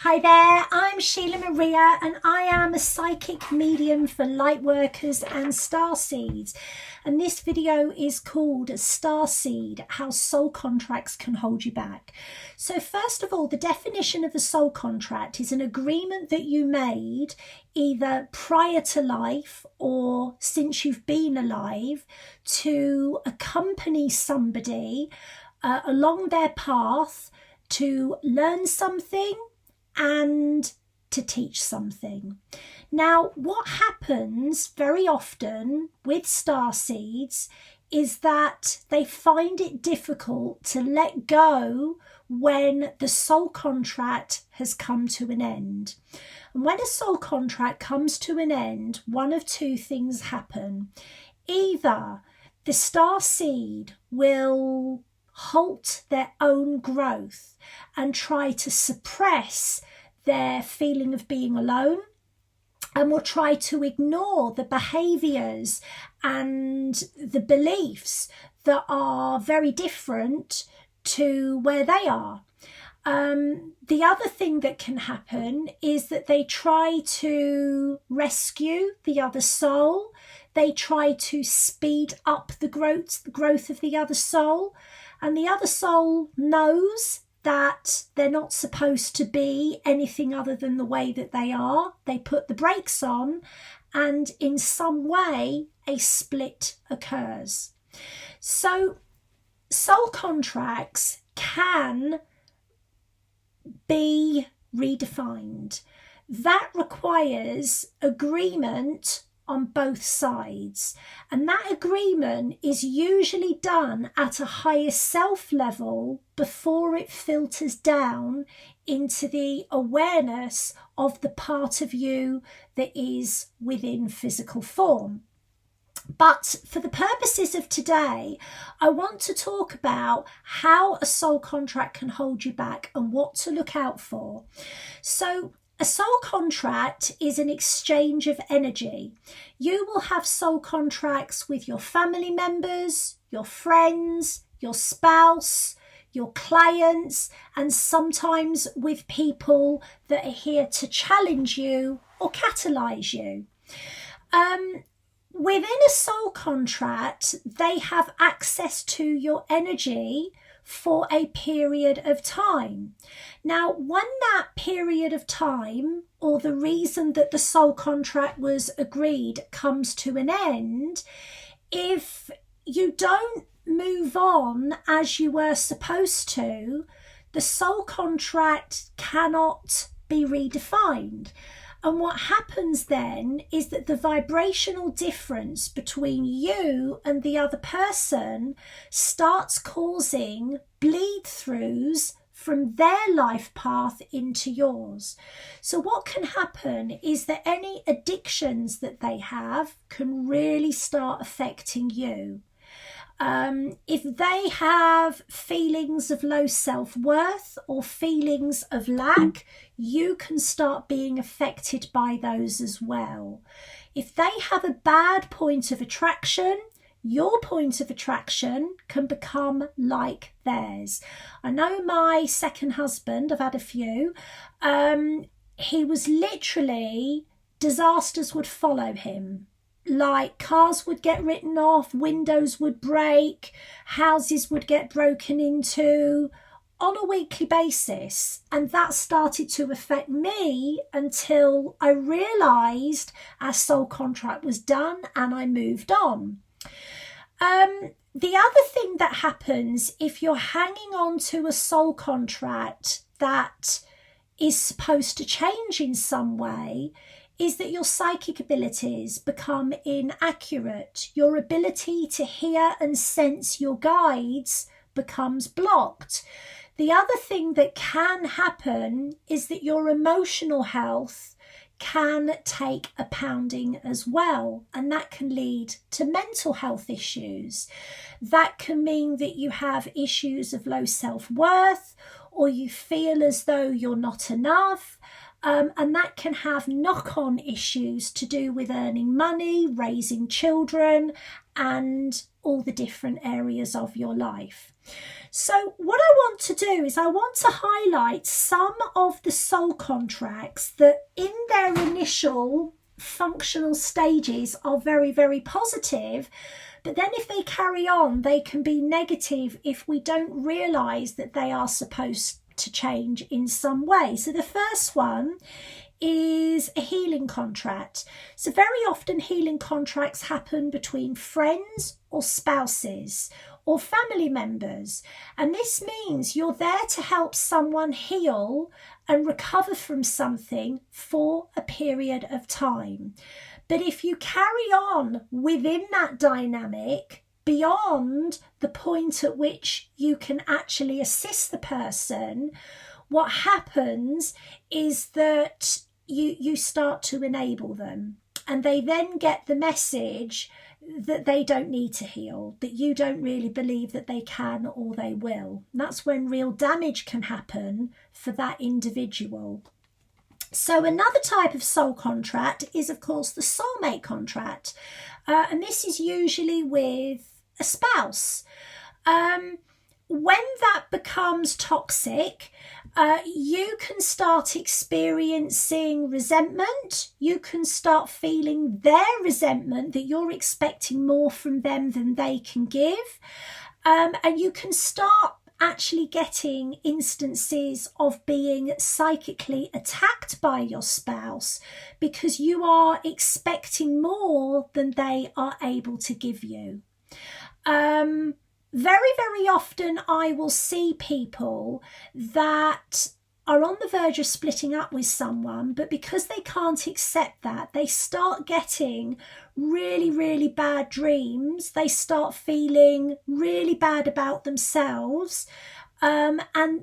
Hi there, I'm Sheila Maria and I am a psychic medium for lightworkers and starseeds. And this video is called Starseed, How Soul Contracts Can Hold You Back. So first of all, the definition of a soul contract is an agreement that you made either prior to life or since you've been alive to accompany somebody along their path to learn something and to teach something. Now, what happens very often with starseeds is that they find it difficult to let go when the soul contract has come to an end. And when a soul contract comes to an end, one of two things happen. Either the starseed will halt their own growth and try to suppress their feeling of being alone, and will try to ignore the behaviours and the beliefs that are very different to where they are. The other thing that can happen is that they try to rescue the other soul. They try to speed up the growth of the other soul. And the other soul knows that they're not supposed to be anything other than the way that they are. They put the brakes on, and in some way a split occurs. So soul contracts can be redefined. That requires agreement on both sides, and that agreement is usually done at a higher self level before it filters down into the awareness of the part of you that is within physical form. But for the purposes of today, I want to talk about how a soul contract can hold you back and what to look out for. So a soul contract is an exchange of energy. You will have soul contracts with your family members, your friends, your spouse, your clients, and sometimes with people that are here to challenge you or catalyse you. Within a soul contract, they have access to your energy for a period of time. Now, when that period of time, or the reason that the soul contract was agreed, comes to an end, if you don't move on as you were supposed to, the soul contract cannot be redefined. And what happens then is that the vibrational difference between you and the other person starts causing bleed-throughs from their life path into yours. So what can happen is that any addictions that they have can really start affecting you. If they have feelings of low self-worth or feelings of lack, you can start being affected by those as well. If they have a bad point of attraction, your point of attraction can become like theirs. I know my second husband, I've had a few, he was literally, disasters would follow him. Like cars would get written off, windows would break, houses would get broken into on a weekly basis. And that started to affect me until I realised our soul contract was done and I moved on. The other thing that happens if you're hanging on to a soul contract that is supposed to change in some way is that your psychic abilities become inaccurate. Your ability to hear and sense your guides becomes blocked. The other thing that can happen is that your emotional health can take a pounding as well, and that can lead to mental health issues. That can mean that you have issues of low self-worth, or you feel as though you're not enough. And that can have knock-on issues to do with earning money, raising children, and all the different areas of your life. So what I want to do is I want to highlight some of the soul contracts that in their initial functional stages are very, very positive, but then if they carry on, they can be negative if we don't realise that they are supposed to change in some way. So the first one is a healing contract. So very often healing contracts happen between friends or spouses or family members, and this means you're there to help someone heal and recover from something for a period of time. But if you carry on within that dynamic beyond the point at which you can actually assist the person, what happens is that you start to enable them, and they then get the message that they don't need to heal, that you don't really believe that they can or they will. And that's when real damage can happen for that individual. So another type of soul contract is, of course, the soulmate contract. And this is usually with a spouse. When that becomes toxic, you can start experiencing resentment. You can start feeling their resentment, that you're expecting more from them than they can give. And you can start actually getting instances of being psychically attacked by your spouse because you are expecting more than they are able to give you. Very, very often I will see people that are on the verge of splitting up with someone, but because they can't accept that, they start getting really, really bad dreams. They start feeling really bad about themselves. And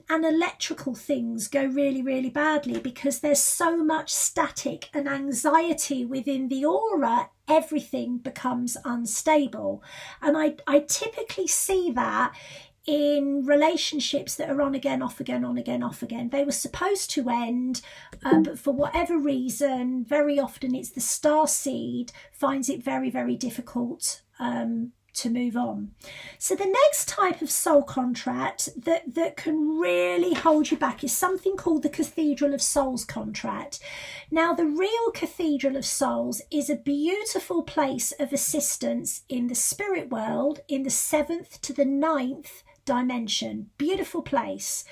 electrical things go really, really badly because there's so much static and anxiety within the aura, everything becomes unstable. And I typically see that in relationships that are on again, off again, on again, off again. They were supposed to end, but for whatever reason, very often it's the starseed finds it very, very difficult to move on. So the next type of soul contract that can really hold you back is something called the Cathedral of Souls contract. Now, the real Cathedral of Souls is a beautiful place of assistance in the spirit world, in the 7th to the 9th dimension. Beautiful place.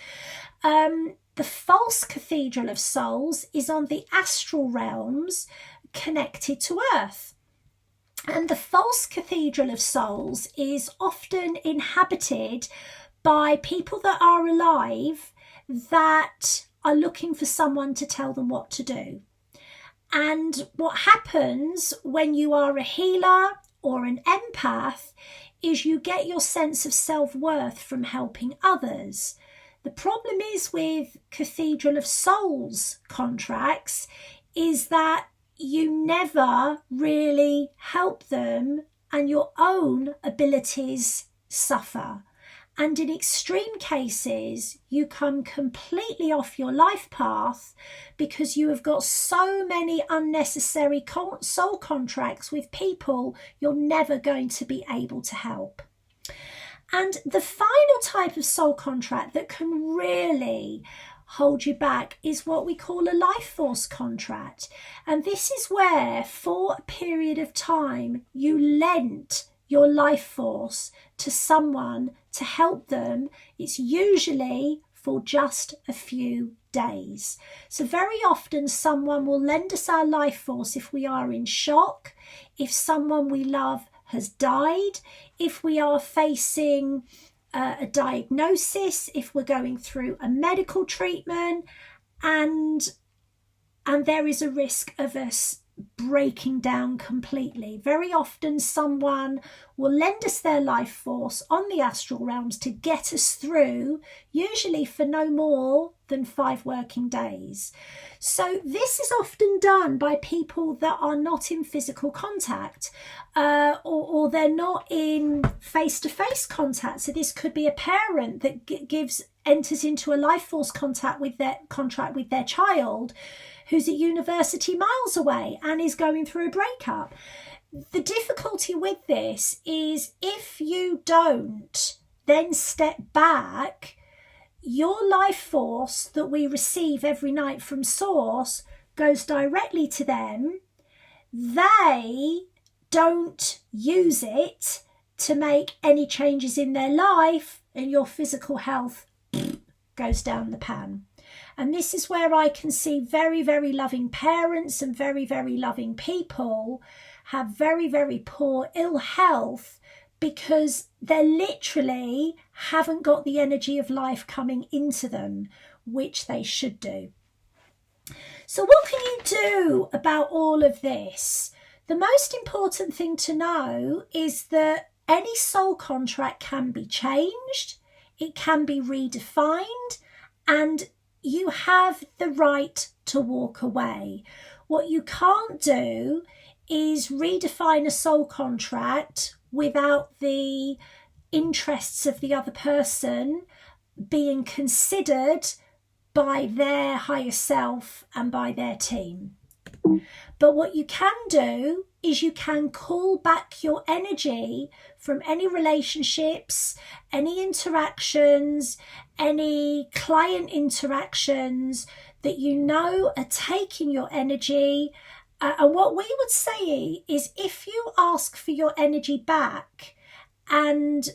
The false Cathedral of Souls is on the astral realms connected to Earth. And the false Cathedral of Souls is often inhabited by people that are alive that are looking for someone to tell them what to do. And what happens when you are a healer or an empath is you get your sense of self-worth from helping others. The problem is with Cathedral of Souls contracts is that you never really help them and your own abilities suffer. And in extreme cases, you come completely off your life path because you have got so many unnecessary soul contracts with people you're never going to be able to help. And the final type of soul contract that can really hold you back is what we call a life force contract. And this is where, for a period of time, you lent your life force to someone to help them. It's usually for just a few days. So very often someone will lend us our life force if we are in shock, if someone we love has died, if we are facing a diagnosis, if we're going through a medical treatment, and there is a risk of us breaking down completely. Very often someone will lend us their life force on the astral realms to get us through, usually for no more than 5 working days. So this is often done by people that are not in physical contact, or they're not in face-to-face contact. So this could be a parent that enters into a life force contract with their child who's at university miles away and is going through a breakup. the difficulty with this is if you don't then step back, your life force that we receive every night from Source goes directly to them. They don't use it to make any changes in their life, and your physical health goes down the pan. And this is where I can see very, very loving parents and very, very loving people have very, very poor ill health because they literally haven't got the energy of life coming into them, which they should do. So what can you do about all of this? The most important thing to know is that any soul contract can be changed, it can be redefined, and you have the right to walk away. What you can't do is redefine a soul contract without the interests of the other person being considered by their higher self and by their team. But what you can do is you can call back your energy from any relationships, any interactions, any client interactions that you know are taking your energy. And what we would say is if you ask for your energy back and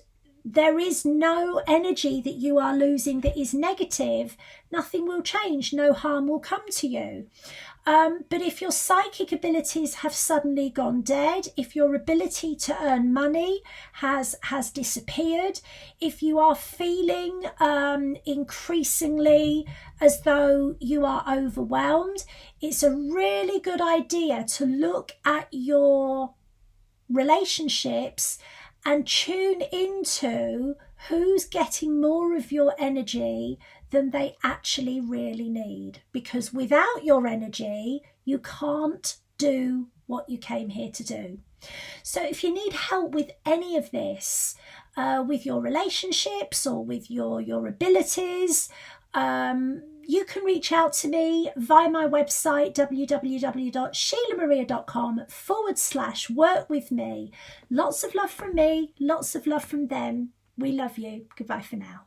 there is no energy that you are losing that is negative, nothing will change, no harm will come to you. But if your psychic abilities have suddenly gone dead, if your ability to earn money has disappeared, if you are feeling increasingly as though you are overwhelmed, it's a really good idea to look at your relationships and tune into who's getting more of your energy than they actually really need. Because without your energy, you can't do what you came here to do. So if you need help with any of this, with your relationships or with your abilities, you can reach out to me via my website, www.sheilamaria.com/work with me. Lots of love from me, lots of love from them. We love you. Goodbye for now.